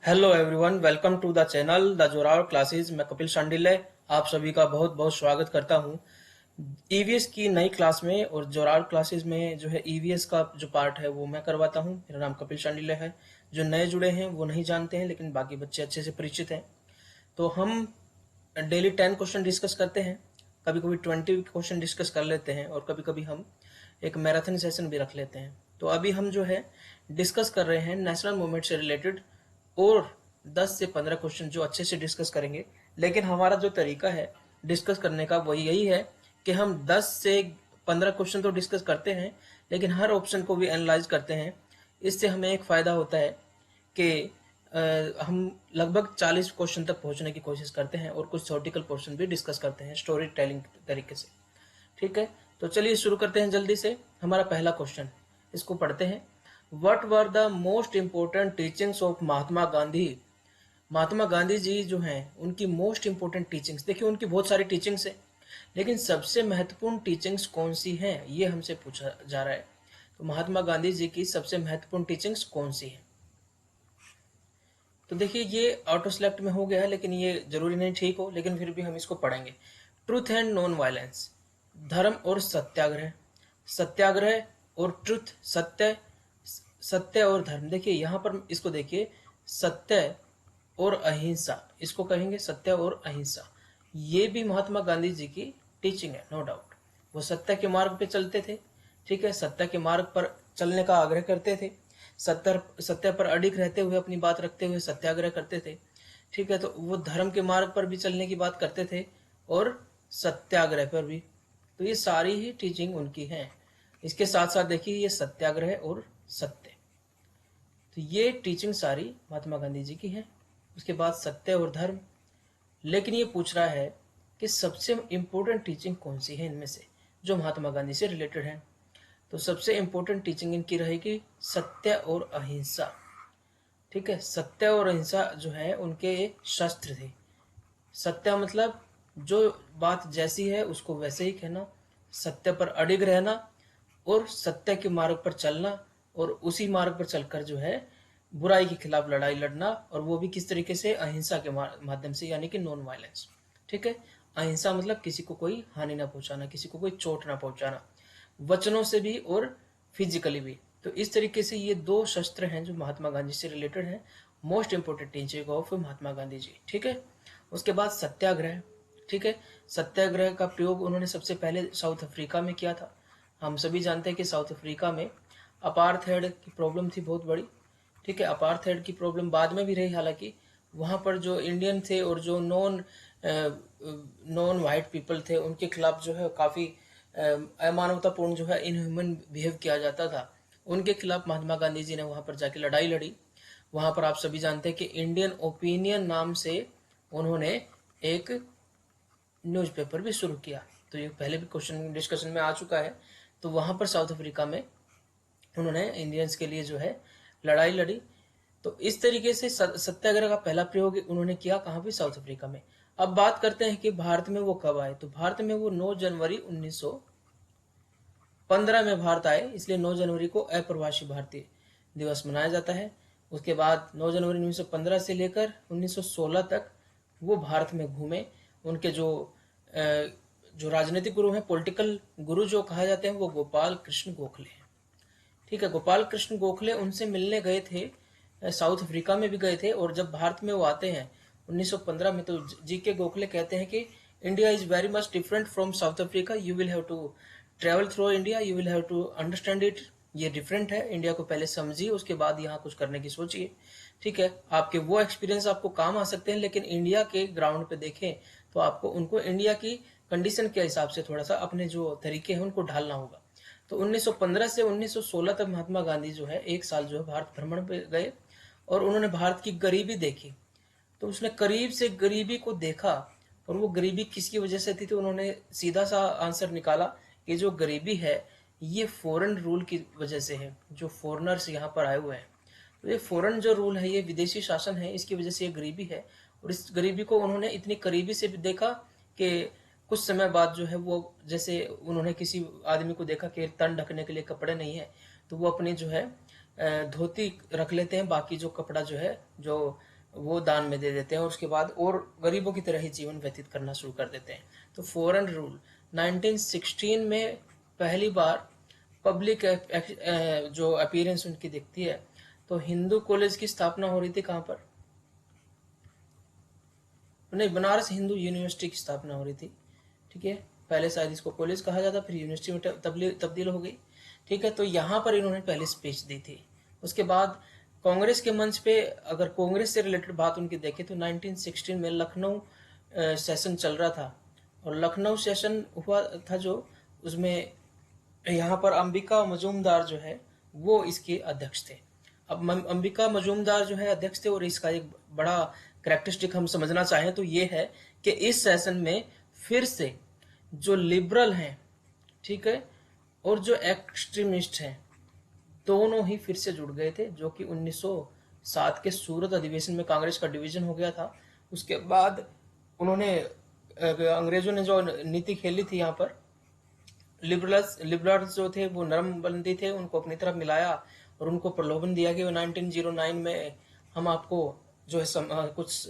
Hello everyone, welcome to the channel the Zorawar classes. मैं कपिल शांडिल्य आप सभी का बहुत बहुत स्वागत करता हूं ईवीएस की नई क्लास में। और जोरावर क्लासेस में जो है ईवीएस का जो पार्ट है वो मैं करवाता हूं। मेरा नाम कपिल शांडिल्य है। जो नए जुड़े हैं वो नहीं जानते हैं, लेकिन बाकी बच्चे अच्छे से परिचित हैं। तो हम डेली 10 क्वेश्चन डिस्कस करते हैं, कभी कभी 20 क्वेश्चन डिस्कस कर लेते हैं, और कभी कभी हम एक मैराथन सेशन भी रख लेते हैं। तो अभी हम जो है डिस्कस कर रहे हैं नेशनल मूवमेंट से रिलेटेड, और 10 से 15 क्वेश्चन जो अच्छे से डिस्कस करेंगे। लेकिन हमारा जो तरीका है डिस्कस करने का वही यही है कि हम 10 से 15 क्वेश्चन तो डिस्कस करते हैं, लेकिन हर ऑप्शन को भी एनालाइज करते हैं। इससे हमें एक फ़ायदा होता है कि हम लगभग 40 क्वेश्चन तक पहुंचने की कोशिश करते हैं, और कुछ थ्योरेटिकल पोर्शन भी डिस्कस करते हैं स्टोरी टेलिंग तरीके से। ठीक है, तो चलिए शुरू करते हैं जल्दी से। हमारा पहला क्वेश्चन, इसको पढ़ते हैं। What were the most important teachings of Mahatma Gandhi. Mahatma Gandhi ji जो हैं उनकी मोस्ट इम्पोर्टेंट टीचिंग्स, देखिए उनकी बहुत सारी टीचिंग्स है, लेकिन सबसे महत्वपूर्ण टीचिंग्स कौन सी हैं ये हमसे पूछा जा रहा है। तो महात्मा गांधी जी की सबसे महत्वपूर्ण टीचिंग्स कौन सी है। तो देखिए ये ऑटो सेलेक्ट में हो गया है, लेकिन ये जरूरी नहीं ठीक हो, लेकिन फिर भी हम इसको पढ़ेंगे। ट्रूथ एंड नॉन वायलेंस, धर्म और सत्याग्रह। सत्याग्रह और ट्रुथ, सत्य, सत्य और धर्म। देखिए यहाँ पर इसको देखिए, सत्य और अहिंसा, इसको कहेंगे सत्य और अहिंसा। ये भी महात्मा गांधी जी की टीचिंग है, नो डाउट। वो सत्य के मार्ग पे चलते थे। ठीक है, सत्य के मार्ग पर चलने का आग्रह करते थे। सत्य पर अडिग रहते हुए, अपनी बात रखते हुए सत्याग्रह करते थे। ठीक है, तो वो धर्म के मार्ग पर भी चलने की बात करते थे, और सत्याग्रह पर भी। तो ये सारी ही टीचिंग उनकी है। इसके साथ साथ देखिए ये सत्याग्रह और सत्य, तो ये टीचिंग सारी महात्मा गांधी जी की है। उसके बाद सत्य और धर्म। लेकिन ये पूछ रहा है कि सबसे इम्पोर्टेंट टीचिंग कौन सी है इनमें से जो महात्मा गांधी से रिलेटेड है। तो सबसे इम्पोर्टेंट टीचिंग इनकी रहेगी सत्य और अहिंसा। ठीक है, सत्य और अहिंसा जो है उनके शस्त्र थे। सत्य मतलब जो बात जैसी है उसको वैसे ही कहना, सत्य पर अडिग रहना, और सत्य के मार्ग पर चलना, और उसी मार्ग पर चलकर जो है बुराई के खिलाफ लड़ाई लड़ना, और वो भी किस तरीके से, अहिंसा के माध्यम से, यानी कि नॉन वायलेंस। ठीक है, अहिंसा मतलब किसी को कोई हानि ना पहुंचाना, किसी को कोई चोट ना पहुंचाना, वचनों से भी और फिजिकली भी। तो इस तरीके से ये दो शस्त्र हैं जो महात्मा गांधी से रिलेटेड हैं, most important teaching of Mahatma Gandhi जी। ठीक है, उसके बाद सत्याग्रह। ठीक है, सत्याग्रह का प्रयोग उन्होंने सबसे पहले साउथ अफ्रीका में किया था। हम सभी जानते हैं कि साउथ अफ्रीका में अपार्थाइड की प्रॉब्लम थी बहुत बड़ी। ठीक है, अपार्थाइड की प्रॉब्लम बाद में भी रही, हालांकि वहां पर जो इंडियन थे और जो नॉन वाइट पीपल थे उनके खिलाफ जो है काफी अमानवतापूर्ण, जो है इनह्यूमन बिहेव किया जाता था। उनके खिलाफ महात्मा गांधी जी ने वहां पर जाके लड़ाई लड़ी। वहां पर आप सभी जानते हैं कि इंडियन ओपिनियन नाम से उन्होंने एक न्यूज़पेपर भी शुरू किया। तो ये पहले भी क्वेश्चन डिस्कशन में आ चुका है। तो वहां पर साउथ अफ्रीका में उन्होंने इंडियंस के लिए जो है लड़ाई लड़ी। तो इस तरीके से सत्याग्रह का पहला प्रयोग उन्होंने किया, कहाँ पे, साउथ अफ्रीका में। अब बात करते हैं कि भारत में वो कब आए। तो भारत में वो 9 जनवरी 1915 में भारत आए, इसलिए 9 जनवरी को अप्रवासी भारतीय दिवस मनाया जाता है। उसके बाद 9 जनवरी 1915 से लेकर 1916 तक वो भारत में घूमे। उनके जो राजनीतिक गुरु हैं, पॉलिटिकल गुरु जो कहा जाते हैं, वो गोपाल कृष्ण गोखले हैं। ठीक है, गोपाल कृष्ण गोखले उनसे मिलने गए थे, साउथ अफ्रीका में भी गए थे। और जब भारत में वो आते हैं 1915 में, तो जी के गोखले कहते हैं कि India is very much different from South Africa, you will have to travel through India, you will have to understand it. ये डिफरेंट है, इंडिया को पहले समझिए, उसके बाद यहाँ कुछ करने की सोचिए। ठीक है, आपके वो एक्सपीरियंस आपको काम आ सकते हैं, लेकिन इंडिया के ग्राउंड पे देखें तो आपको उनको इंडिया की कंडीशन के हिसाब से थोड़ा सा अपने जो तरीके हैं उनको ढालना होगा। तो 1915 से 1916 तक महात्मा गांधी जो है एक साल जो है भारत भ्रमण पे गए, और उन्होंने भारत की गरीबी देखी। तो उसने करीब से गरीबी को देखा, और वो गरीबी किसकी वजह से थी। तो उन्होंने सीधा सा आंसर निकाला कि जो गरीबी है ये फॉरेन रूल की वजह से है, जो फॉरेनर्स यहाँ पर आए हुए हैं। तो ये फॉरेन जो रूल है, ये विदेशी शासन है, इसकी वजह से ये गरीबी है। और इस गरीबी को उन्होंने इतनी करीबी से भी देखा कि कुछ समय बाद जो है वो, जैसे उन्होंने किसी आदमी को देखा कि तन ढकने के लिए कपड़े नहीं है, तो वो अपनी जो है धोती रख लेते हैं, बाकी जो कपड़ा जो है, जो वो दान में दे देते हैं और उसके बाद और गरीबों की तरह ही जीवन व्यतीत करना शुरू कर देते हैं। तो फॉरेन रूल 1916 में पहली बार पब्लिक जो अपीयरेंस उनकी दिखती है, तो हिंदू कॉलेज की स्थापना हो रही थी कहाँ पर? नहीं, बनारस हिंदू यूनिवर्सिटी की स्थापना हो रही थी। ठीक है, पहले शायद इसको कॉलेज कहा जाता, फिर यूनिवर्सिटी में तब्दील हो गई। ठीक है, तो यहाँ पर इन्होंने पहले स्पीच दी थी। उसके बाद कांग्रेस के मंच पे अगर कांग्रेस से रिलेटेड बात उनकी देखें तो 1916 में लखनऊ सेशन चल रहा था, और लखनऊ सेशन हुआ था जो, उसमें यहाँ पर अंबिका मजूमदार जो है वो इसके अध्यक्ष थे। अब अंबिका मजूमदार जो है अध्यक्ष थे, और इसका एक बड़ा कैरेक्टरिस्टिक हम समझना चाहें तो ये है कि इस सेशन में फिर से जो लिबरल हैं, ठीक है, और जो एक्सट्रीमिस्ट हैं, दोनों ही फिर से जुड़ गए थे, जो कि 1907 के सूरत अधिवेशन में कांग्रेस का डिवीजन हो गया था। उसके बाद उन्होंने अंग्रेजों ने जो नीति खेली थी यहाँ पर, लिबरल्स जो थे वो नरमबंदी थे, उनको अपनी तरफ मिलाया और उनको प्रलोभन दिया कि 1909 में हम आपको जो है कुछ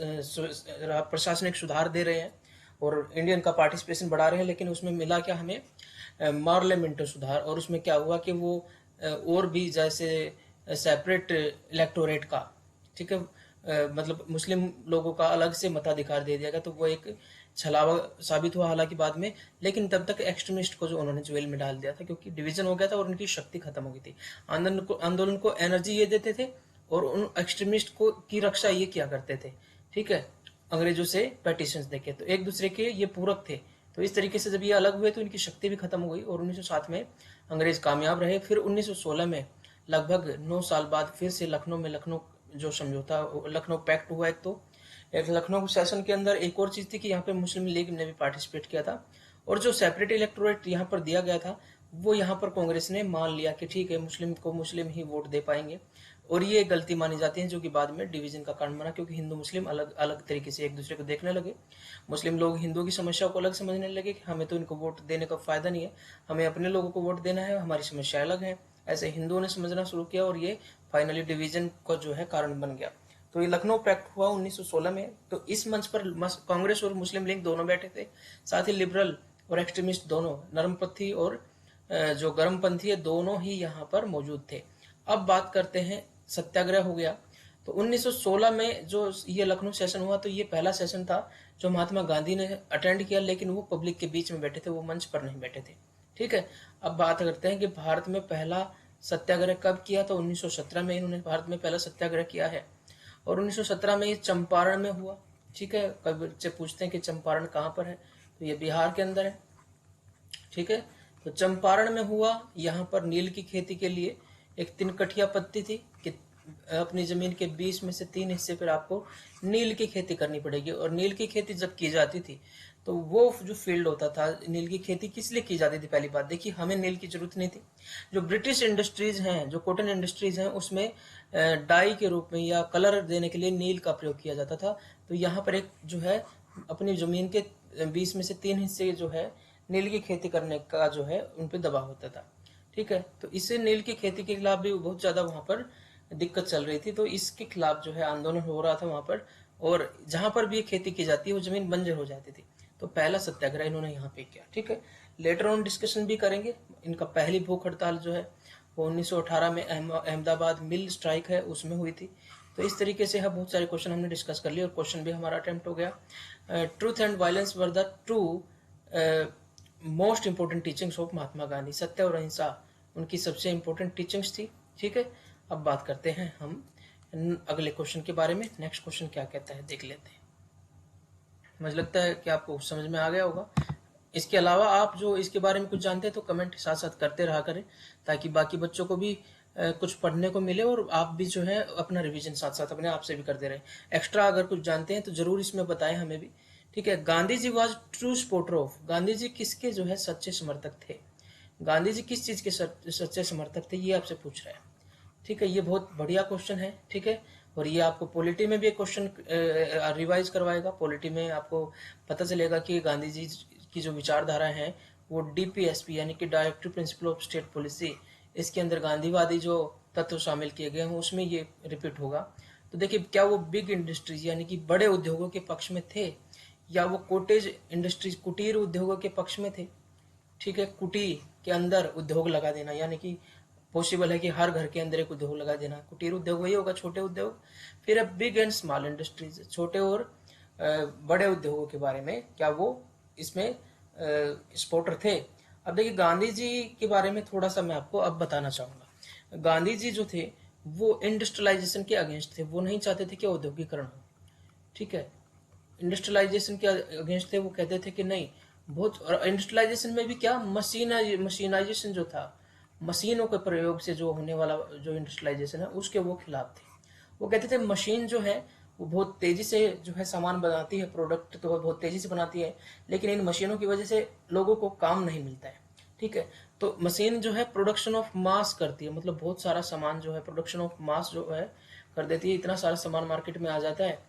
प्रशासनिक सुधार दे रहे हैं और इंडियन का पार्टिसिपेशन बढ़ा रहे हैं, लेकिन उसमें मिला क्या हमें? पार्लियामेंट सुधार। और उसमें क्या हुआ कि वो और भी जैसे सेपरेट इलेक्टोरेट का, ठीक है, मतलब मुस्लिम लोगों का अलग से मताधिकार दे दिया गया, तो वो एक छलावा साबित हुआ हालांकि बाद में। लेकिन तब तक एक्सट्रीमिस्ट को जो उन्होंने जेल में डाल दिया था, क्योंकि डिवीजन हो गया था और उनकी शक्ति खत्म हो गई थी। आंदोलन को एनर्जी ये देते थे और उन एक्सट्रीमिस्ट को की रक्षा ये किया करते थे। ठीक है, अंग्रेजों से पेटिशंस देके, तो एक दूसरे के ये पूरक थे। तो इस तरीके से जब ये अलग हुए तो इनकी शक्ति भी खत्म हो गई और 1907 में अंग्रेज कामयाब रहे। फिर 1916 में लगभग 9 साल बाद फिर से लखनऊ जो समझौता, लखनऊ पैक्ट हुआ। एक लखनऊ सेशन के अंदर एक और चीज थी कि यहाँ पे मुस्लिम लीग ने भी पार्टिसिपेट किया था, और जो सेपरेट इलेक्टोरेट यहाँ पर दिया गया था वो यहाँ पर कांग्रेस ने मान लिया कि ठीक है, मुस्लिम को मुस्लिम ही वोट दे पाएंगे। और ये गलती मानी जाती है जो कि बाद में डिवीजन का कारण बना, क्योंकि हिंदू मुस्लिम अलग अलग तरीके से एक दूसरे को देखने लगे। मुस्लिम लोग हिंदुओं की समस्या को अलग समझने लगे कि हमें तो इनको वोट देने का फायदा नहीं है, हमें अपने लोगों को वोट देना है, हमारी समस्या अलग है। ऐसे हिंदुओं ने समझना शुरू किया और ये फाइनली डिवीजन का जो है कारण बन गया। तो ये लखनऊ पैक्ट हुआ 1916 में। तो इस मंच पर कांग्रेस और मुस्लिम लीग दोनों बैठे थे, साथ ही लिबरल और एक्सट्रीमिस्ट दोनों, नरमपंथी और जो गर्मपंथी है, दोनों ही यहाँ पर मौजूद थे। अब बात करते हैं, सत्याग्रह हो गया। तो 1916 में जो ये लखनऊ सेशन हुआ, तो ये पहला सेशन था जो महात्मा गांधी ने अटेंड किया, लेकिन वो पब्लिक के बीच में बैठे थे, वो मंच पर नहीं बैठे थे। ठीक है, अब बात करते हैं कि भारत में पहला सत्याग्रह कब किया। तो 1917 में इन्होंने भारत में पहला सत्याग्रह किया है, और 1917 में ये चंपारण में हुआ। ठीक है, कभी बच्चे पूछते हैं कि चंपारण कहाँ पर है, तो ये बिहार के अंदर है। ठीक है, तो चंपारण में हुआ। यहाँ पर नील की खेती के लिए एक तिनकठिया पत्ती थी कि अपनी जमीन के 20 में से 3 हिस्से पर आपको नील की खेती करनी पड़ेगी। और नील की खेती जब की जाती थी तो वो जो फील्ड होता था, नील की खेती किस लिए की जाती थी? पहली बात देखिए, हमें नील की जरूरत नहीं थी। जो ब्रिटिश इंडस्ट्रीज हैं, जो कॉटन इंडस्ट्रीज हैं, उसमें डाई के रूप में या कलर देने के लिए नील का प्रयोग किया जाता था। तो यहाँ पर एक जो है अपनी जमीन के 20 में से 3 हिस्से जो है नील की खेती करने का जो है उन पर दबाव होता था। ठीक है, तो इससे नील की खेती के खिलाफ भी बहुत ज्यादा वहां पर दिक्कत चल रही थी, तो इसके खिलाफ जो है आंदोलन हो रहा था वहां पर, और जहां पर भी खेती की जाती है वो जमीन बंजर हो जाती थी। तो पहला सत्याग्रह इन्होंने यहाँ पे किया। ठीक है, लेटर ऑन डिस्कशन भी करेंगे। इनका पहली भूख हड़ताल जो है वो 1918 में अहमदाबाद मिल स्ट्राइक है उसमें हुई थी। तो इस तरीके से बहुत सारे क्वेश्चन हमने डिस्कस कर लिए और क्वेश्चन भी हमारा अटेम्प्ट हो गया। Truth and violence were the two most important teachings of Mahatma Gandhi. सत्य और अहिंसा उनकी सबसे इंपोर्टेंट टीचिंग्स थी। ठीक है, अब बात करते हैं हम अगले क्वेश्चन के बारे में। नेक्स्ट क्वेश्चन क्या कहता है देख लेते हैं। मुझे लगता है कि आपको समझ में आ गया होगा। इसके अलावा आप जो इसके बारे में कुछ जानते हैं तो कमेंट साथ साथ करते रहा करें, ताकि बाकी बच्चों को भी कुछ पढ़ने को मिले और आप भी जो है अपना रिवीजन साथ साथ अपने आप से भी करते रहे। एक्स्ट्रा अगर कुछ जानते हैं तो जरूर इसमें बताएं हमें भी। ठीक है, Gandhi ji was true supporter of. Gandhi ji किसके जो है सच्चे समर्थक थे? गांधी जी किस चीज के सच्चे समर्थक थे, ये आपसे पूछ रहा है। ठीक है, ये बहुत बढ़िया क्वेश्चन है। ठीक है, और ये आपको पॉलिटी में भी एक क्वेश्चन रिवाइज करवाएगा। पॉलिटी में आपको पता चलेगा कि गांधी जी की जो विचारधारा है वो डीपीएसपी यानी कि directive principle of state policy, इसके अंदर गांधीवादी जो तत्व शामिल किए गए हैं उसमें ये रिपीट होगा। तो देखिए क्या वो बिग इंडस्ट्रीज यानी कि बड़े उद्योगों के पक्ष में थे, या वो कोटेज इंडस्ट्रीज कुटीर उद्योगों के पक्ष में थे। ठीक है, कुटीर के अंदर उद्योग लगा देना, यानी कि पॉसिबल है कि हर घर के अंदर एक उद्योग लगा देना, कुटीर उद्योग वही होगा, छोटे उद्योग। फिर अब बिग एंड स्मॉल इंडस्ट्रीज, छोटे और बड़े उद्योगों के बारे में क्या वो इसमें स्पोर्टर थे। अब देखिए गांधी जी के बारे में थोड़ा सा मैं आपको अब बताना चाहूंगा। गांधी जी जो थे वो इंडस्ट्रियलाइजेशन के अगेंस्ट थे, वो नहीं चाहते थे कि औद्योगिकरण हो। ठीक है, इंडस्ट्रियलाइजेशन के अगेंस्ट थे, वो कहते थे कि नहीं, बहुत, और इंडस्ट्रियलाइजेशन में भी क्या मशीनाइजेशन जो था, मशीनों के प्रयोग से जो होने वाला जो इंडस्ट्रियलाइजेशन है उसके वो खिलाफ थे। वो कहते थे मशीन जो है वो बहुत तेजी से जो है सामान बनाती है, प्रोडक्ट तो बहुत तेजी से बनाती है, लेकिन इन मशीनों की वजह से लोगों को काम नहीं मिलता है। ठीक है, तो मशीन जो है प्रोडक्शन ऑफ मास करती है, मतलब बहुत सारा सामान जो है प्रोडक्शन ऑफ मास जो है कर देती है, इतना सारा सामान मार्केट में आ जाता है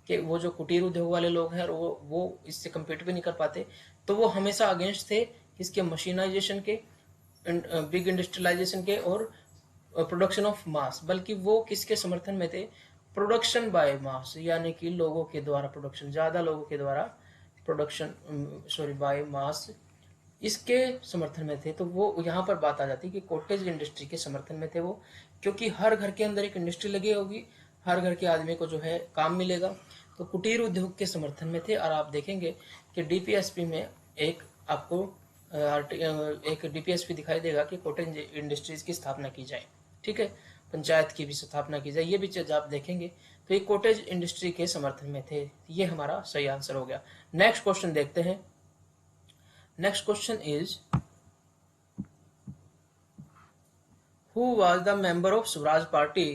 कि वो जो कुटीर उद्योग वाले लोग हैं वो इससे कम्पीट भी नहीं कर पाते। तो वो हमेशा अगेंस्ट थे इसके मशीनाइजेशन के, बिग इंडस्ट्रियलाइजेशन के और प्रोडक्शन ऑफ मास, बल्कि वो किसके समर्थन में थे, प्रोडक्शन बाय मास, यानी कि लोगों के द्वारा प्रोडक्शन, ज्यादा लोगों के द्वारा प्रोडक्शन, सॉरी, बाय मास, इसके समर्थन में थे। तो वो यहाँ पर बात आ जाती है कि कॉटेज इंडस्ट्री के समर्थन में थे वो, क्योंकि हर घर के अंदर एक इंडस्ट्री लगी होगी, हर घर के आदमी को जो है काम मिलेगा, तो कुटीर उद्योग के समर्थन में थे। और आप देखेंगे कि डीपीएसपी में एक आपको एक डीपीएसपी दिखाई देगा कि कॉटेज इंडस्ट्रीज की स्थापना की जाए। ठीक है, पंचायत की भी स्थापना की जाए, ये भी चीज आप देखेंगे। तो ये कॉटेज इंडस्ट्री के समर्थन में थे, ये हमारा सही आंसर हो गया। नेक्स्ट क्वेश्चन देखते हैं। Next question is, who was the member of Swaraj Party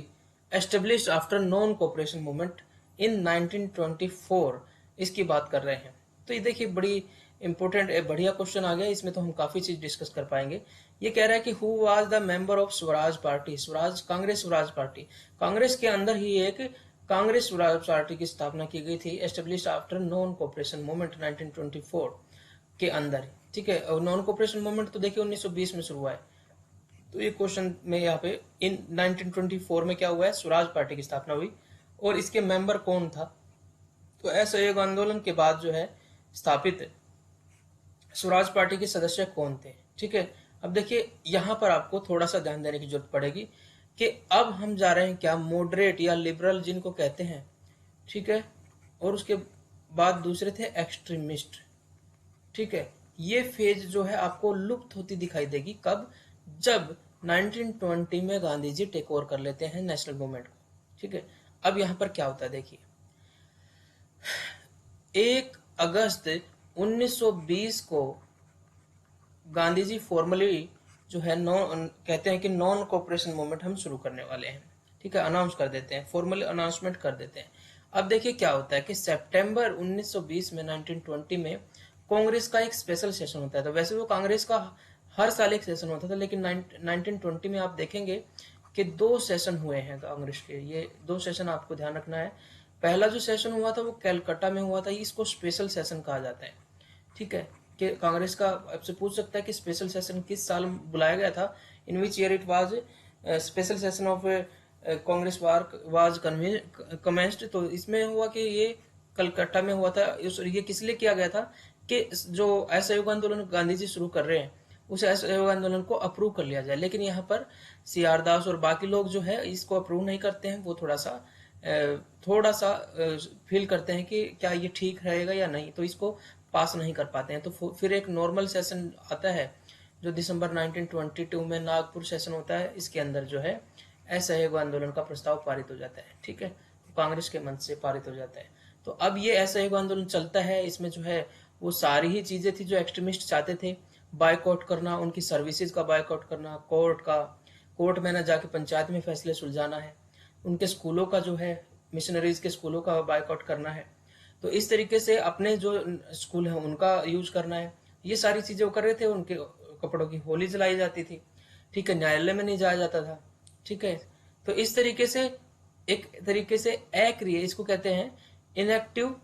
established after non-cooperation movement in 1924? इसकी बात कर रहे हैं। तो ये देखिए बड़ी इंपॉर्टेंट बढ़िया क्वेश्चन आ गया, इसमें तो हम काफी चीज डिस्कस कर पाएंगे। ये कह रहा है कि who was the member of Swaraj party, Swaraj Congress Swaraj party, Congress के अंदर ही एक कांग्रेस स्वराज पार्टी की स्थापना की गई थी, establish after non cooperation movement 1924 के अंदर। ठीक है, और नॉन कोऑपरेशन मूवमेंट तो देखिए 1920 में शुरू हुआ है। तो ये क्वेश्चन में यहाँ पे इन 1924 में क्या हुआ है, स्वराज पार्टी की स्थापना हुई, और इसके मेंबर कौन था, तो असहयोग आंदोलन के बाद जो है स्थापित स्वराज पार्टी के सदस्य कौन थे। ठीक है, अब देखिए यहाँ पर आपको थोड़ा सा ध्यान देने की जरूरत पड़ेगी कि अब हम जा रहे हैं क्या, मॉडरेट या लिबरल जिनको कहते हैं। ठीक है, और उसके बाद दूसरे थे एक्सट्रीमिस्ट। ठीक है, ये फेज जो है आपको लुप्त होती दिखाई देगी कब, जब 1920 में गांधी जी टेक ओवर कर लेते हैं नेशनल मूवमेंट को। ठीक है, अब यहाँ पर क्या होता है देखिए, 1 अगस्त 1920 को गांधी जी फॉर्मली जो है कहते हैं कि नॉन कोऑपरेशन मूवमेंट हम शुरू करने वाले हैं। ठीक है, अनाउंस कर देते हैं, फॉर्मली अनाउंसमेंट कर देते हैं। अब देखिए क्या होता है कि सितंबर 1920 में 1920 में कांग्रेस का एक स्पेशल सेशन होता है। तो वैसे वो कांग्रेस का हर साल एक सेशन होता था, लेकिन 1920 में आप देखेंगे कि 2 सेशन हुए हैं कांग्रेस के। ये 2 सेशन आपको ध्यान रखना है। पहला जो सेशन हुआ था वो कैलकाटा में हुआ था, इसको स्पेशल सेशन कहा जाता है। ठीक है, कि कांग्रेस का आपसे पूछ सकता है कि स्पेशल सेशन किस साल बुलाया गया था, in which year it was special session of Congress was commenced. तो इसमें हुआ कि ये कलकत्ता में हुआ था। ये किस लिए किया गया था कि जो असहयोग आंदोलन गांधी जी शुरू कर रहे हैं उस असहयोग आंदोलन को अप्रूव कर लिया जाए। लेकिन यहाँ पर सी आर दास और बाकी लोग जो है इसको अप्रूव नहीं करते हैं, वो थोड़ा सा फील करते हैं कि क्या ये ठीक रहेगा या नहीं, तो इसको पास नहीं कर पाते हैं। तो फिर एक नॉर्मल सेशन आता है जो दिसंबर 1922 में नागपुर सेशन होता है, इसके अंदर जो है असहयोग आंदोलन का प्रस्ताव पारित हो जाता है। ठीक है, तो कांग्रेस के मंच से पारित हो जाता है। तो अब ये असहयोग आंदोलन चलता है, इसमें जो है वो सारी ही चीजें थी जो एक्सट्रीमिस्ट चाहते थे, बायकॉट करना, उनकी सर्विसेज का बायकॉट करना, कोर्ट में न जाके पंचायत में फैसले सुलझाना है, उनके स्कूलों का जो है मिशनरीज के स्कूलों का बायकॉट करना है। तो इस तरीके से अपने जो स्कूल है उनका यूज करना है, ये सारी चीजें वो कर रहे थे। उनके कपड़ों की होली जलाई जाती थी। ठीक है, न्यायालय में नहीं जाया जाता था। ठीक है, तो इस तरीके से एक तरीके से अक्रिय, इसको कहते हैं इनएक्टिव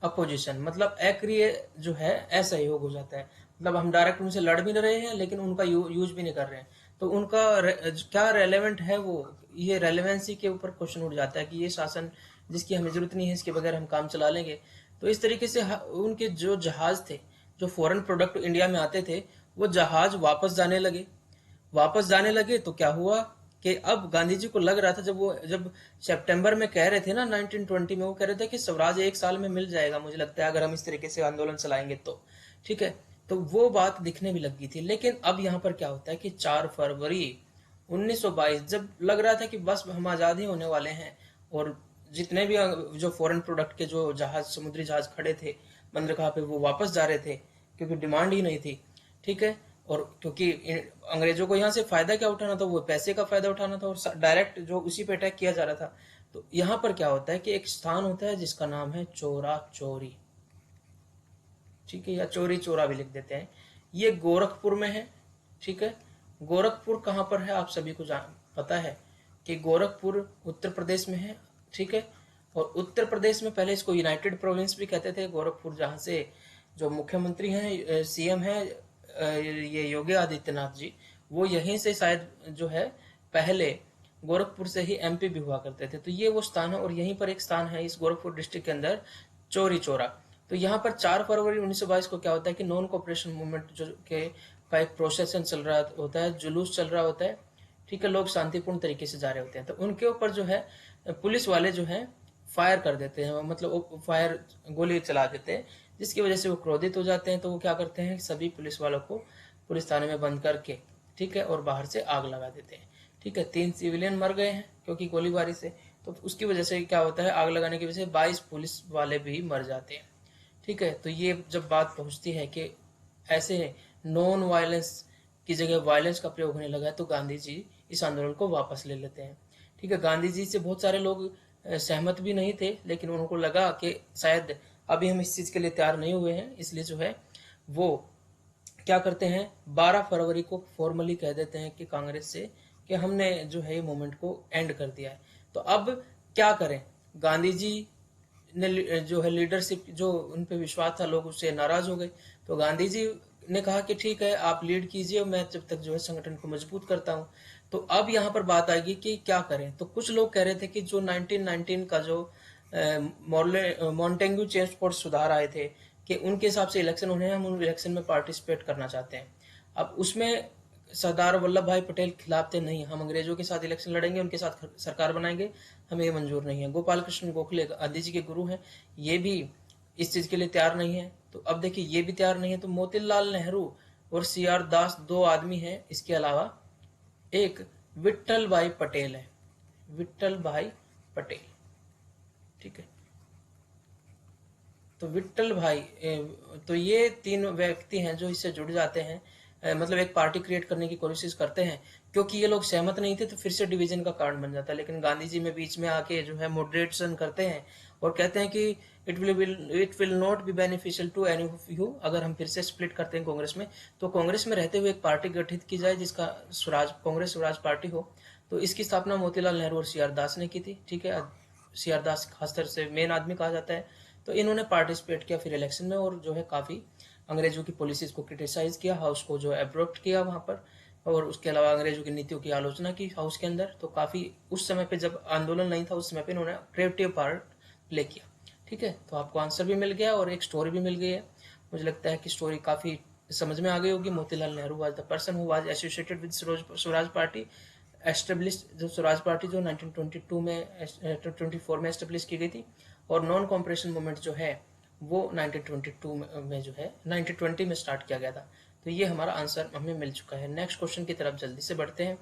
अपोजिशन, मतलब अक्रिय जो है असहयोग हो जाता है। मतलब हम डायरेक्ट उनसे लड़ भी नहीं रहे हैं लेकिन उनका यूज भी नहीं कर रहे हैं। तो उनका क्या रेलेवेंट है वो, ये रेलेवेंसी के ऊपर क्वेश्चन उठ जाता है कि ये शासन जिसकी हमें जरूरत नहीं है, इसके बगैर हम काम चला लेंगे। तो इस तरीके से उनके जो जहाज थे, जो फॉरेन प्रोडक्ट इंडिया में आते थे, वो जहाज वापस जाने लगे। तो क्या हुआ कि अब गांधी जी को लग रहा था, जब सितंबर में कह रहे थे ना 1920 में, वो कह रहे थे कि स्वराज 1 साल में मिल जाएगा, मुझे लगता है, अगर हम इस तरीके से आंदोलन चलाएंगे तो। ठीक है, तो वो बात दिखने भी लग गई थी। लेकिन अब यहाँ पर क्या होता है कि 4 फरवरी 1922, जब लग रहा था कि बस हम आजाद ही होने वाले हैं, और जितने भी जो फॉरेन प्रोडक्ट के जो जहाज, समुद्री जहाज खड़े थे बंदरगाह पे, वो वापस जा रहे थे क्योंकि डिमांड ही नहीं थी। ठीक है, और क्योंकि अंग्रेजों को यहाँ से फायदा क्या उठाना था, वो पैसे का फायदा उठाना था, और डायरेक्ट जो उसी पे अटैक किया जा रहा था। तो यहाँ पर क्या होता है कि एक स्थान होता है जिसका नाम है चोरा चोरी। ठीक है, या चोरी चोरा भी लिख देते हैं। ये गोरखपुर में है। ठीक है, गोरखपुर कहाँ पर है, आप सभी को पता है कि गोरखपुर उत्तर प्रदेश में है। ठीक है, और उत्तर प्रदेश में पहले इसको यूनाइटेड प्रोविंस भी कहते थे, गोरखपुर, जहाँ से जो मुख्यमंत्री हैं, सीएम है ये योगी आदित्यनाथ जी, वो यहीं से शायद जो है पहले गोरखपुर से ही एमपी भी हुआ करते थे। तो ये वो स्थान है, और यहीं पर एक स्थान है इस गोरखपुर डिस्ट्रिक्ट के अंदर, चोरी चोरा। तो यहाँ पर 4 फरवरी 1922 को क्या होता है कि नॉन कोऑपरेशन मूवमेंट जो के का एक प्रोसेसन चल रहा होता है, जुलूस चल रहा होता है। ठीक है, लोग शांतिपूर्ण तरीके से जा रहे होते हैं, तो उनके ऊपर जो है पुलिस वाले जो है फायर कर देते हैं, मतलब फायर गोली चला देते हैं, जिसकी वजह से वो क्रोधित हो जाते हैं। तो वो क्या करते हैं, सभी पुलिस वालों को पुलिस थाने में बंद करके, ठीक है, और बाहर से आग लगा देते हैं। ठीक है, 3 सिविलियन मर गए हैं क्योंकि गोलीबारी से। तो उसकी वजह से क्या होता है, आग लगाने की वजह से 22 पुलिस वाले भी मर जाते हैं। ठीक है, तो ये जब बात पहुंचती है कि ऐसे नॉन वायलेंस की जगह वायलेंस का प्रयोग होने लगा है, तो गांधी जी इस आंदोलन को वापस ले लेते हैं। ठीक है, गांधी जी से बहुत सारे लोग सहमत भी नहीं थे, लेकिन उनको लगा कि शायद अभी हम इस चीज के लिए तैयार नहीं हुए हैं, इसलिए जो है वो क्या करते हैं, 12 फरवरी को फॉर्मली कह देते हैं कि कांग्रेस से कि हमने जो है ये मूवमेंट को एंड कर दिया है। तो अब क्या करें, गांधी जी ने जो है लीडरशिप, जो उन पे विश्वास था, लोग उससे नाराज हो गए। तो गांधी जी ने कहा कि ठीक है, आप लीड कीजिए, मैं जब तक जो है संगठन को मजबूत करता हूं। तो अब यहाँ पर बात आएगी कि क्या करें। तो कुछ लोग कह रहे थे कि जो 1919 का जो मॉन्टेग्यू चेम्सफोर्ड सुधार आए थे, कि उनके हिसाब से इलेक्शन होने हैं, हम उन इलेक्शन में पार्टिसिपेट करना चाहते हैं। अब उसमें सरदार वल्लभ भाई पटेल खिलाफ थे, नहीं हम अंग्रेजों के साथ इलेक्शन लड़ेंगे, उनके साथ सरकार बनाएंगे, हमें ये मंजूर नहीं है। गोपाल कृष्ण गोखले गांधी जी के गुरु हैं, ये भी इस चीज के लिए तैयार नहीं है। तो अब देखिए, ये भी तैयार नहीं है, तो मोतीलाल नेहरू और सीआर दास 2 आदमी हैं। इसके अलावा एक विट्ठल भाई पटेल है, विट्ठल भाई पटेल। ठीक है, तो विट्ठल भाई तो ये 3 व्यक्ति हैं जो इससे जुड़ जाते हैं, मतलब एक पार्टी क्रिएट करने की कोशिश करते हैं। क्योंकि ये लोग सहमत नहीं थे, तो फिर से डिवीजन का कारण बन जाता है। लेकिन गांधी जी में बीच में आके जो है मॉडरेशन करते हैं, और कहते हैं कि it will not be beneficial to any of you, अगर हम फिर से स्प्लिट करते हैं कांग्रेस में, तो कांग्रेस में रहते हुए एक पार्टी गठित की जाए जिसका कांग्रेस स्वराज पार्टी हो। तो इसकी स्थापना मोतीलाल नेहरू और सीआर दास ने की थी। ठीक है, सीआर दास खासतर से मेन आदमी कहा जाता है। तो इन्होंने पार्टिसिपेट किया फिर इलेक्शन में, और जो है काफी अंग्रेजों की पॉलिसीज को क्रिटिसाइज किया, हाउस को जो एब्रोप्ट किया वहां पर, और उसके अलावा अंग्रेजों की नीतियों की आलोचना की हाउस के अंदर। तो काफी उस समय पे, जब आंदोलन नहीं था उस समय पे, इन्होंने क्रिएटिव पार्ट प्ले किया। ठीक है, तो आपको आंसर भी मिल गया और एक स्टोरी भी मिल गई है। मुझे लगता है कि स्टोरी काफी समझ में आ गई होगी। Motilal Nehru was the person who was associated with Swaraj party, establish जो स्वराज पार्टी जो 1922 में 24 में एस्टेब्लिश की गई थी, और नॉन कॉम्परेशन मूवमेंट जो है वो 1922 में जो है 1920 में स्टार्ट किया गया था। तो ये हमारा आंसर हमें मिल चुका है। नेक्स्ट क्वेश्चन की तरफ जल्दी से बढ़ते हैं।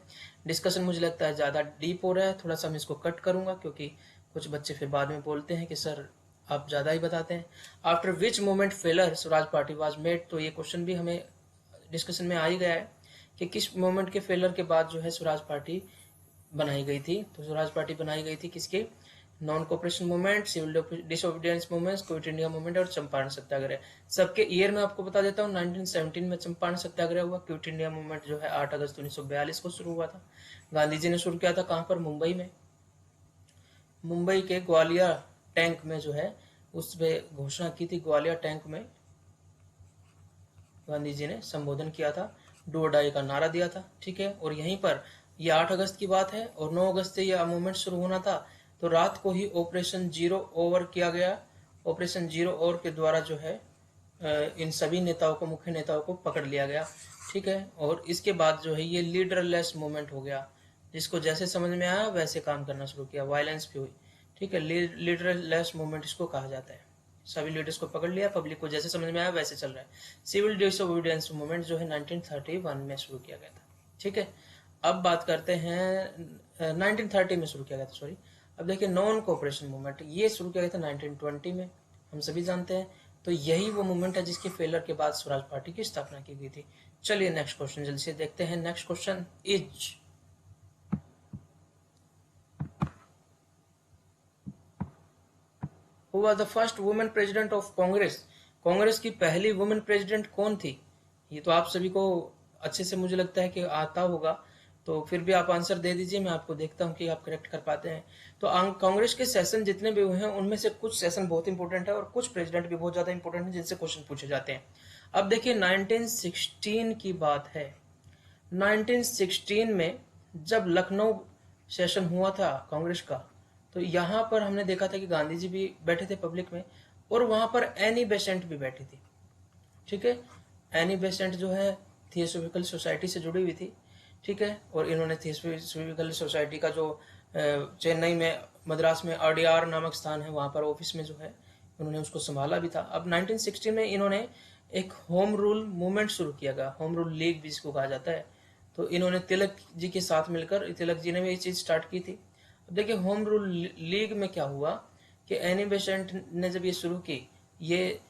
डिस्कशन मुझे लगता है ज़्यादा डीप हो रहा है, थोड़ा सा मैं इसको कट करूंगा, क्योंकि कुछ बच्चे फिर बाद में बोलते हैं कि सर आप ज़्यादा ही बताते हैं। After which movement failure Swaraj party was made, तो ये क्वेश्चन भी हमें डिस्कशन में आ ही गया है कि किस मूवमेंट के फेलर के बाद जो है स्वराज पार्टी बनाई गई थी। तो स्वराज पार्टी बनाई गई थी किसके, non cooperation movement, civil disobedience movement, quit India movement और चंपारण सत्याग्रह। सबके ईयर में आपको बता देता हूँ, 1917 में चंपारण सत्याग्रह हुआ। क्विट इंडिया मूवमेंट जो है 8 अगस्त 1942 को शुरू हुआ था। गांधी जी ने शुरू किया था कहाँ पर, मुंबई में, मुंबई के ग्वालियर टैंक में जो है उस पर घोषणा की थी। ग्वालियर टैंक में गांधी जी ने संबोधन किया था, डू और डाई का नारा दिया था, ठीक है। और यहीं पर ये 8 अगस्त की बात है और 9 अगस्त से यह मूवमेंट शुरू होना था, तो रात को ही ऑपरेशन जीरो ओवर किया गया। ऑपरेशन जीरो ओवर के द्वारा जो है इन सभी नेताओं को, मुख्य नेताओं को पकड़ लिया गया, ठीक है। और इसके बाद जो है ये लीडरलेस मूवमेंट हो गया, जिसको जैसे समझ में आया वैसे काम करना शुरू किया, वायलेंस भी हुई, ठीक है। लीडरलेस मूवमेंट इसको कहा जाता है। सभी लीडर्स को पकड़ लिया, पब्लिक को जैसे समझ में आया वैसे चल रहा है। सिविल डिसोबीडियंस मूवमेंट जो है 1931 में शुरू किया गया था, ठीक है। अब बात करते हैं 1930 में शुरू किया गया था, सॉरी। अब देखिए नॉन कोऑपरेशन मूवमेंट, ये शुरू किया गया था 1920 में, हम सभी जानते हैं। तो यही वो मूवमेंट है जिसके फेलर के बाद स्वराज पार्टी की स्थापना की गई थी। चलिए नेक्स्ट क्वेश्चन जल्दी से देखते हैं। Next question is, who was the first women president of Congress? Congress की पहली वुमेन प्रेसिडेंट कौन थी? ये तो आप सभी को अच्छे से मुझे लगता है कि आता होगा, तो फिर भी आप आंसर दे दीजिए, मैं आपको देखता हूं कि आप करेक्ट कर पाते हैं। तो कांग्रेस के सेशन जितने भी हुए हैं उनमें से कुछ सेशन बहुत इंपॉर्टेंट है और कुछ प्रेसिडेंट भी बहुत ज्यादा इंपॉर्टेंट है जिनसे क्वेश्चन पूछे जाते हैं। अब देखिए 1916 की बात है। 1916 में जब लखनऊ सेशन हुआ था कांग्रेस का, तो यहाँ पर हमने देखा था कि गांधी जी भी बैठे थे पब्लिक में, और वहां पर एनी बेसेंट भी बैठी थी, ठीक है। एनी बेसेंट जो है थियोसॉफिकल सोसाइटी से जुड़ी हुई थी, ठीक है। और इन्होंने थियोसॉफिकल सोसाइटी का जो चेन्नई में, मद्रास में आरडीआर नामक स्थान है, वहां पर ऑफिस में जो है उन्होंने उसको संभाला भी था। अब 1916 में इन्होंने एक होम रूल मूवमेंट शुरू किया गया, होम रूल लीग भी इसको कहा जाता है। तो इन्होंने तिलक जी के साथ मिलकर, तिलक जी ने भी ये चीज स्टार्ट की थी। अब देखिए होम रूल लीग में क्या हुआ कि एनी बेसेंट ने जब ये शुरू की, ये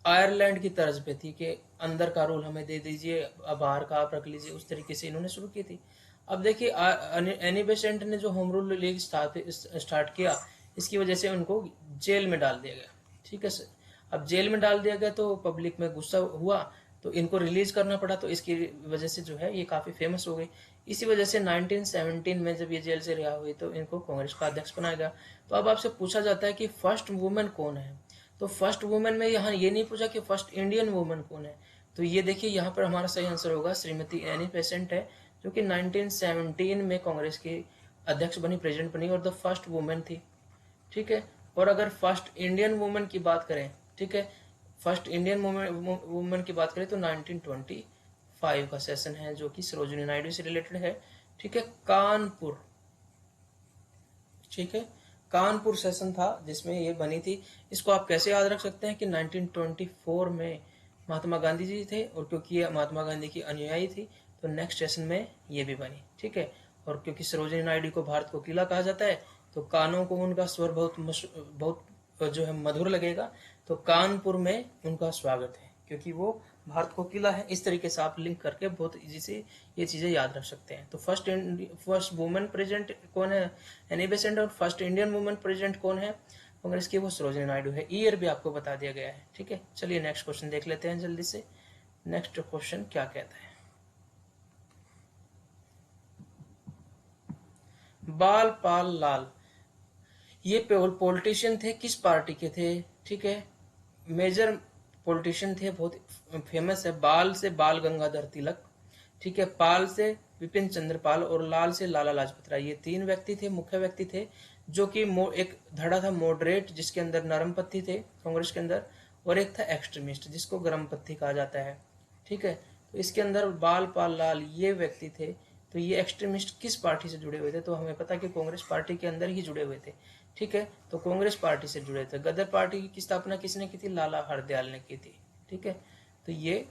आयरलैंड की तर्ज पे थी कि अंदर का रूल हमें दे दीजिए, बाहर का आप रख लीजिए, उस तरीके से इन्होंने शुरू की थी। अब देखिए एनी बेसेंट ने जो होम रूल लीग स्टार्ट किया, इसकी वजह से उनको जेल में डाल दिया गया, ठीक है सर। अब जेल में डाल दिया गया तो पब्लिक में गुस्सा हुआ, तो इनको रिलीज करना पड़ा, तो इसकी वजह से जो है ये काफी फेमस हो गई। इसी वजह से 1917 में जब ये जेल से रिहा हुई तो इनको कांग्रेस का अध्यक्ष बनाया गया। तो अब आपसे पूछा जाता है कि फर्स्ट वुमेन कौन है, तो फर्स्ट वुमेन में यहाँ ये नहीं पूछा कि फर्स्ट इंडियन वुमेन कौन है। तो ये देखिए यहाँ पर हमारा सही आंसर होगा श्रीमती एनी बेसेंट है, जो कि 1917 में कांग्रेस की अध्यक्ष बनी, प्रेसिडेंट बनी और द फर्स्ट वुमेन थी, ठीक है। और अगर फर्स्ट इंडियन वुमेन की बात करें, ठीक है, फर्स्ट इंडियन वुमेन की बात करें तो 1925 का सेशन है, जो कि सरोजिनी नायडू से रिलेटेड है, ठीक है। कानपुर, ठीक है, कानपुर सेशन था जिसमें ये बनी थी। इसको आप कैसे याद रख सकते हैं कि 1924 में महात्मा गांधी जी थे, और क्योंकि ये महात्मा गांधी की अनुयायी थी तो नेक्स्ट सेशन में ये भी बनी, ठीक है। और क्योंकि सरोजिनी नायडू को भारत को किला कहा जाता है, तो कानों को उनका स्वर बहुत जो है मधुर लगेगा, तो कानपुर में उनका स्वागत है, क्योंकि वो भारत को किला है। इस तरीके से आप लिंक करके बहुत इजी से ये चीजें याद रख सकते हैं। तो फर्स्ट वुमेन प्रेसिडेंट कौन है, एनी बेसेंट, और फर्स्ट इंडियन वुमेन प्रेसिडेंट कौन है कांग्रेस की, वो सरोजिनी नायडू है। ईयर भी आपको बता दिया गया है, ठीक है। चलिए नेक्स्ट क्वेश्चन देख लेते हैं जल्दी से। नेक्स्ट क्वेश्चन क्या कहता है, बाल पाल लाल, ये पॉलिटिशियन थे, किस पार्टी के थे, ठीक है। मेजर पॉलिटिशियन थे, बहुत फेमस है। बाल से बाल गंगाधर तिलक, ठीक है। पाल से विपिन चंद्र पाल, और लाल से लाला लाजपत राय। ये तीन व्यक्ति थे, मुख्य व्यक्ति थे, जो कि एक धड़ा था मॉडरेट जिसके अंदर नरम पत्थी थे कांग्रेस के अंदर, और एक था एक्सट्रीमिस्ट जिसको गर्म पत्थी कहा जाता है, ठीक है। तो इसके अंदर बाल पाल लाल ये व्यक्ति थे। तो ये एक्सट्रीमिस्ट किस पार्टी से जुड़े हुए थे, तो हमें पता कि कांग्रेस पार्टी के अंदर ही जुड़े हुए थे, ठीक है। तो कांग्रेस पार्टी से जुड़े थे। गदर पार्टी की स्थापना किसने की थी, लाला हरदयाल ने की थी, ठीक है। तो ये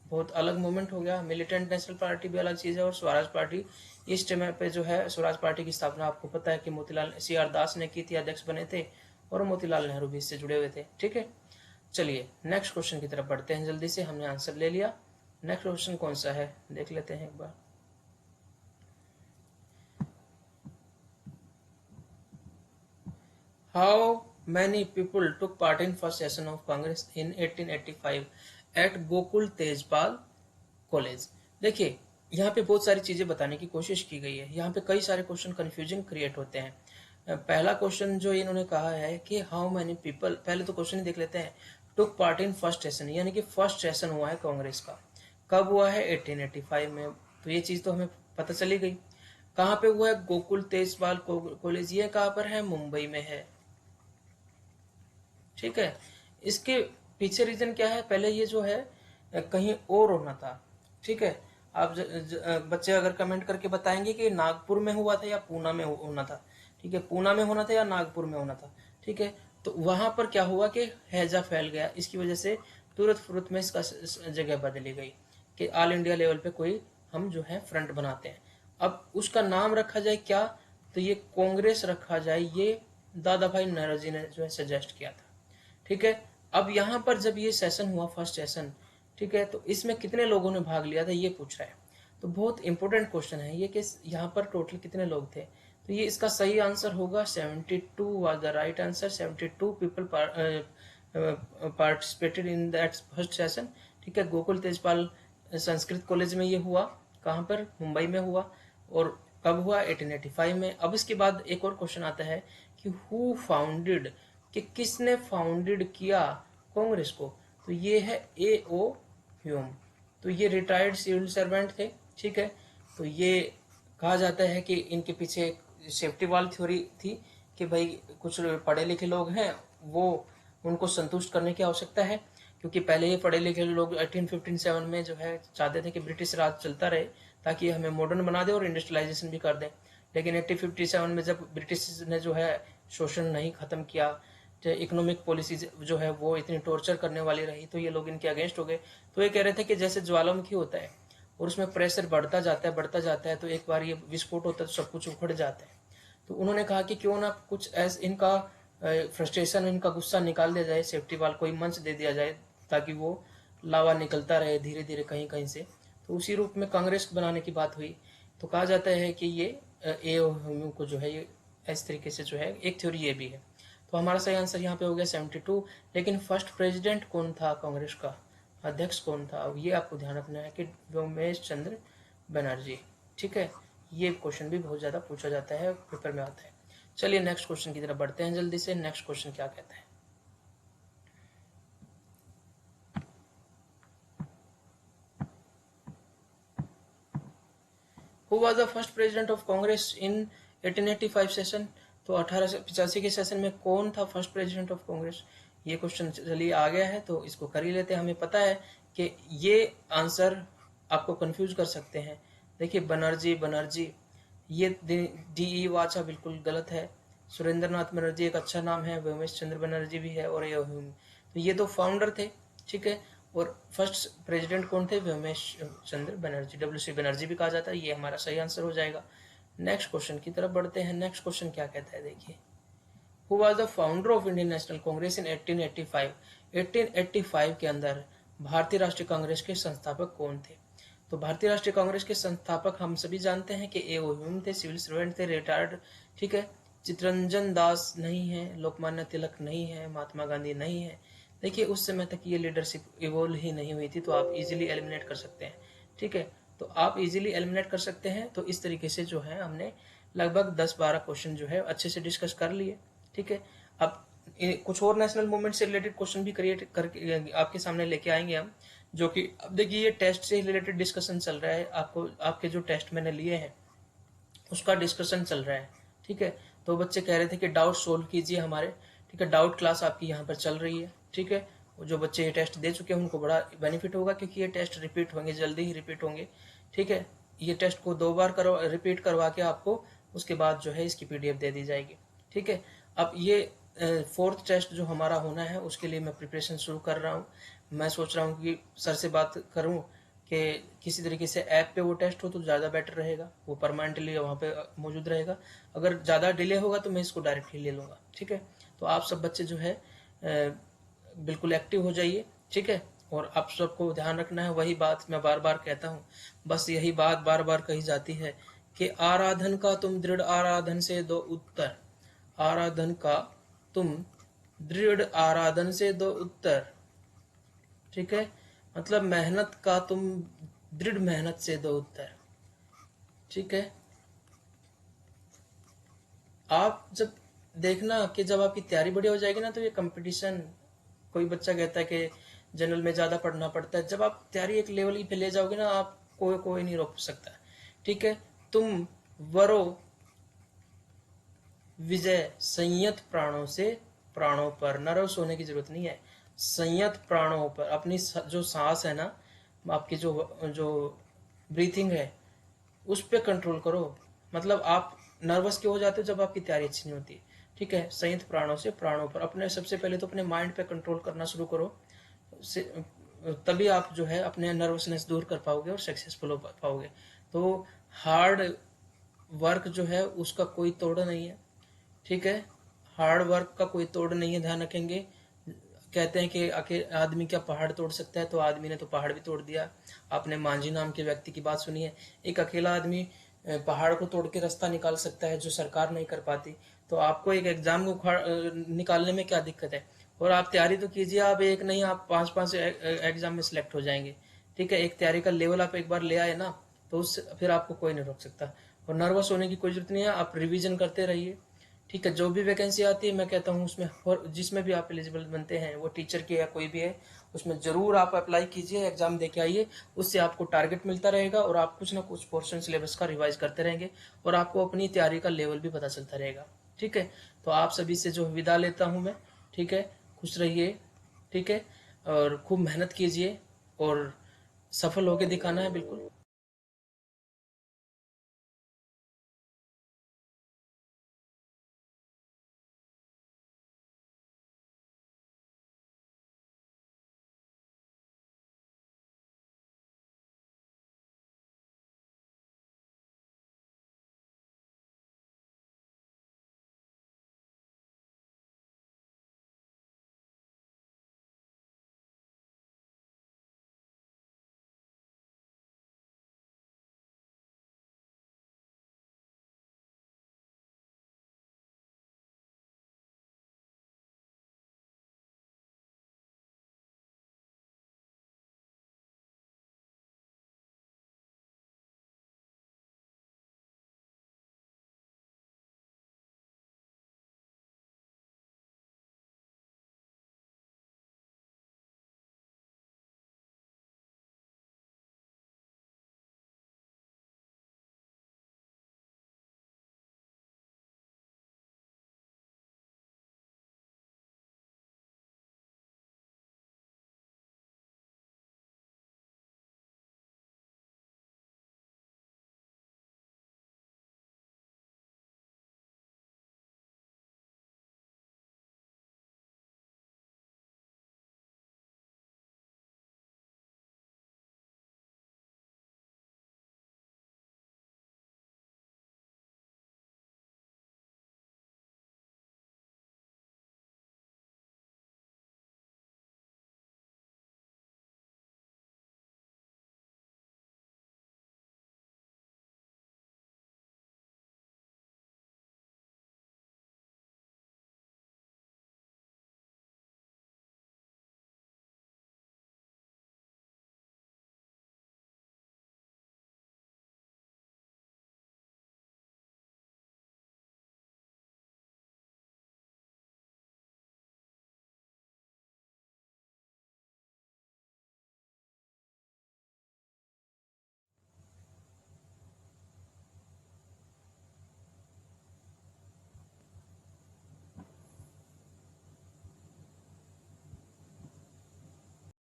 बहुत अलग मूवमेंट हो गया। मिलिटेंट नेशनल पार्टी भी अलग चीज है, और स्वराज पार्टी इस टाइम पे जो है, स्वराज पार्टी की स्थापना आपको पता है कि मोतीलाल CR दास ने की थी, अध्यक्ष बने थे, और मोतीलाल नेहरू भी इससे जुड़े हुए थे, ठीक है। चलिए नेक्स्ट क्वेश्चन की तरफ बढ़ते हैं जल्दी से, हमने आंसर ले लिया। नेक्स्ट क्वेश्चन कौन सा है देख लेते हैं एक बार। How many people took part in first session of Congress in 1885 at Gokul Tejpal college? देखिए यहाँ पे बहुत सारी चीजें बताने की कोशिश की गई है, यहाँ पे कई सारे क्वेश्चन कंफ्यूजिंग क्रिएट होते हैं। पहला क्वेश्चन जो इन्होंने कहा है कि हाउ मेनी पीपल, पहले तो क्वेश्चन ही देख लेते हैं। Took part in first session, यानी कि फर्स्ट सेशन हुआ है कांग्रेस का, कब हुआ है? 1885 में। तो ये चीज तो हमें पता चली गई। कहाँ पे हुआ है? गोकुल तेजपाल कॉलेज। ये कहाँ पर है? मुंबई में है। ठीक है। इसके पीछे रीजन क्या है? पहले ये जो है कहीं और होना था। ठीक है। आप बच्चे अगर कमेंट करके बताएंगे कि नागपुर में हुआ था या पूना में होना था। ठीक है, पूना में होना था या नागपुर में होना था। ठीक है, तो वहां पर क्या हुआ कि हैजा फैल गया। इसकी वजह से तुरंत फुरत में इसका जगह बदली गई कि ऑल इंडिया लेवल पे कोई हम जो है फ्रंट बनाते हैं। अब उसका नाम रखा जाए क्या? तो ये कांग्रेस रखा जाए। ये दादा भाई नौरोजी ने जो है सजेस्ट किया था। ठीक है। अब यहाँ पर जब ये सेशन हुआ, फर्स्ट सेशन, ठीक है, तो इसमें कितने लोगों ने भाग लिया था ये पूछ रहा है। तो बहुत इंपॉर्टेंट क्वेश्चन है ये कि यहाँ पर टोटल कितने लोग थे। तो ये इसका सही आंसर होगा 72 was the right answer. 72 people participated in that first session. ठीक है, गोकुल तेजपाल संस्कृत कॉलेज में ये हुआ। कहाँ पर? मुंबई में हुआ। और कब हुआ? 1885 में। अब इसके बाद एक और क्वेश्चन आता है कि हु फाउंडेड, कि किसने फाउंडेड किया कांग्रेस को। तो ये है ए ओ ह्यूम। तो ये रिटायर्ड सिविल सर्वेंट थे। ठीक है, तो ये कहा जाता है कि इनके पीछे सेफ्टी वाल थ्योरी थी कि भाई कुछ पढ़े लिखे लोग हैं, वो उनको संतुष्ट करने की आवश्यकता है। क्योंकि पहले ही पढ़े लिखे लोग 1857 में जो है चाहते थे कि ब्रिटिश राज चलता रहे ताकि हमें मॉडर्न बना दे और इंडस्ट्रियलाइजेशन भी कर दे। लेकिन 1857 में जब ब्रिटिश ने जो है शोषण नहीं खत्म किया, जो इकोनॉमिक पॉलिसी जो है वो इतनी टॉर्चर करने वाली रही, तो ये लोग इनके अगेंस्ट हो गए। तो ये कह रहे थे कि जैसे ज्वालामुखी होता है और उसमें प्रेशर बढ़ता जाता है, तो एक बार ये विस्फोट होता है तो सब कुछ उखड़ जाता है। तो उन्होंने कहा कि क्यों ना कुछ ऐसा इनका फ्रस्ट्रेशन, इनका गुस्सा निकाल दिया जाए, सेफ्टी वाल कोई मंच दे दिया जाए ताकि वो लावा निकलता रहे धीरे धीरे कहीं कहीं से। तो उसी रूप में कांग्रेस बनाने की बात हुई। तो कहा जाता है कि ये ए को जो है ये इस तरीके से जो है एक थ्योरी ये भी है। तो हमारा सही आंसर यहाँ पे हो गया 72। लेकिन फर्स्ट प्रेसिडेंट कौन था कांग्रेस का? अध्यक्ष कौन था? अब ये आपको ध्यान रखना है कि व्योमेश चंद्र बनर्जी। ठीक है, ये क्वेश्चन भी बहुत ज्यादा पूछा जाता है, पेपर में आता है। चलिए नेक्स्ट क्वेश्चन की तरफ बढ़ते हैं जल्दी से। नेक्स्ट क्वेश्चन क्या कहता है? Who was the first president of Congress in 1885 session? तो 1885 के सेशन में कौन था फर्स्ट प्रेसिडेंट ऑफ कांग्रेस? ये क्वेश्चन चलिए आ गया है तो इसको कर ही लेते हैं। हमें पता है कि ये आंसर आपको कंफ्यूज कर सकते हैं। देखिए बनर्जी बनर्जी, ये डी ई वाचा बिल्कुल गलत है। सुरेंद्र नाथ बनर्जी एक अच्छा नाम है, व्योमेश चंद्र बनर्जी भी है, और ये तो ये दो फाउंडर थे। ठीक है, और फर्स्ट प्रेसिडेंट कौन थे? व्योमेश चंद्र बनर्जी, डब्ल्यू सी बनर्जी भी कहा जाता है। ये हमारा सही आंसर हो जाएगा। नेक्स्ट क्वेश्चन की तरफ बढ़ते हैं। नेक्स्ट क्वेश्चन क्या कहता है? देखिए, who was the founder of Indian National Congress in 1885? 1885 के अंदर भारतीय राष्ट्रीय कांग्रेस के संस्थापक कौन थे? तो भारतीय राष्ट्रीय कांग्रेस के संस्थापक हम सभी जानते हैं कि ए ओ ह्यूम थे, सिविल सर्वेंट थे, रिटायर्ड। ठीक है, चितरंजन दास नहीं है, लोकमान्य तिलक नहीं है, महात्मा गांधी नहीं है। देखिए उस समय तक ये लीडरशिप इवोल्व ही नहीं हुई थी, तो आप इजीली एलिमिनेट कर सकते हैं। ठीक है, तो आप इजीली एलिमिनेट कर सकते हैं। तो इस तरीके से जो है हमने लगभग 10-12 क्वेश्चन जो है अच्छे से डिस्कस कर लिए। ठीक है, अब कुछ और नेशनल मूवमेंट से रिलेटेड क्वेश्चन भी क्रिएट करके आपके सामने लेके आएंगे हम, जो कि अब देखिए ये टेस्ट से रिलेटेड डिस्कशन चल रहा है। आपको आपके जो टेस्ट मैंने लिए हैं उसका डिस्कशन चल रहा है। ठीक है, तो बच्चे कह रहे थे कि डाउट सोल्व कीजिए हमारे। ठीक है, डाउट क्लास आपकी यहाँ पर चल रही है। ठीक है, जो बच्चे ये टेस्ट दे चुके हैं उनको बड़ा बेनिफिट होगा, क्योंकि ये टेस्ट रिपीट होंगे, जल्दी ही रिपीट होंगे। ठीक है, ये टेस्ट को 2 बार रिपीट करवा के आपको उसके बाद जो है इसकी पीडीएफ दे दी जाएगी। ठीक है, अब ये फोर्थ टेस्ट जो हमारा होना है उसके लिए मैं प्रिपरेशन शुरू कर रहा हूँ। मैं सोच रहा हूँ कि सर से बात करूँ कि किसी तरीके से ऐप पे वो टेस्ट हो तो ज़्यादा बेटर रहेगा, वो परमानेंटली वहाँ पे मौजूद रहेगा। अगर ज़्यादा डिले होगा तो मैं इसको डायरेक्टली ले लूँगा। ठीक है, तो आप सब बच्चे जो है बिल्कुल एक्टिव हो जाइए। ठीक है, और आप सबको ध्यान रखना है, वही बात मैं बार बार कहता हूँ, बस यही बात बार बार कही जाती है कि आराधन का तुम दृढ़ आराधन से दो उत्तर। आराधन का तुम दृढ़ आराधन से दो उत्तर। ठीक है, मतलब मेहनत का तुम दृढ़ मेहनत से दो उत्तर। ठीक है, आप जब देखना कि जब आपकी तैयारी बढ़िया हो जाएगी ना, तो ये कंपटीशन, कोई बच्चा कहता है कि जनरल में ज़्यादा पढ़ना पड़ता है। जब आप तैयारी एक लेवल ही पे ले जाओगे ना, आप कोई नहीं रोक सकता। ठीक है, तुम वरो विजय संयत प्राणों से प्राणों पर, नर्वस होने की जरूरत नहीं है। संयत प्राणों पर, अपनी जो सांस है ना, आपकी जो जो ब्रीथिंग है, उस पर कंट्रोल करो। मतलब आप नर्वस क्यों हो जाते हो? जब आपकी तैयारी अच्छी नहीं होती। ठीक है, संयत प्राणों से प्राणों पर, अपने सबसे पहले तो अपने माइंड पे कंट्रोल करना शुरू करो। तभी आप जो है अपने नर्वसनेस दूर कर पाओगे और सक्सेसफुल हो पाओगे। तो हार्ड वर्क जो है उसका कोई तोड़ नहीं है। ठीक है, हार्ड वर्क का कोई तोड़ नहीं है, ध्यान रखेंगे। कहते हैं कि आदमी क्या पहाड़ तोड़ सकता है, तो आदमी ने तो पहाड़ भी तोड़ दिया। आपने मांझी नाम के व्यक्ति की बात सुनी है। एक अकेला आदमी पहाड़ को तोड़ के रास्ता निकाल सकता है, जो सरकार नहीं कर पाती। तो आपको एक एग्जाम को निकालने में क्या दिक्कत है? और आप तैयारी तो कीजिए, आप एक नहीं, आप पांच पांच एग्जाम में सिलेक्ट हो जाएंगे। ठीक है, एक तैयारी का लेवल आप एक बार ले आए ना, तो उससे फिर आपको कोई नहीं रोक सकता। और नर्वस होने की कोई जरूरत नहीं है, आप रिवीजन करते रहिए। ठीक है, जो भी वैकेंसी आती है मैं कहता हूँ उसमें, और जिसमें भी आप एलिजिबल बनते हैं, वो टीचर की या कोई भी है, उसमें जरूर आप अप्लाई कीजिए, एग्जाम दे के आइए। उससे आपको टारगेट मिलता रहेगा और आप कुछ ना कुछ पोर्शन सिलेबस का रिवाइज करते रहेंगे और आपको अपनी तैयारी का लेवल भी पता चलता रहेगा। ठीक है, तो आप सभी से जो विदा लेता हूँ मैं। ठीक है, खुश रहिए। ठीक है, और खूब मेहनत कीजिए और सफल होके दिखाना है बिल्कुल।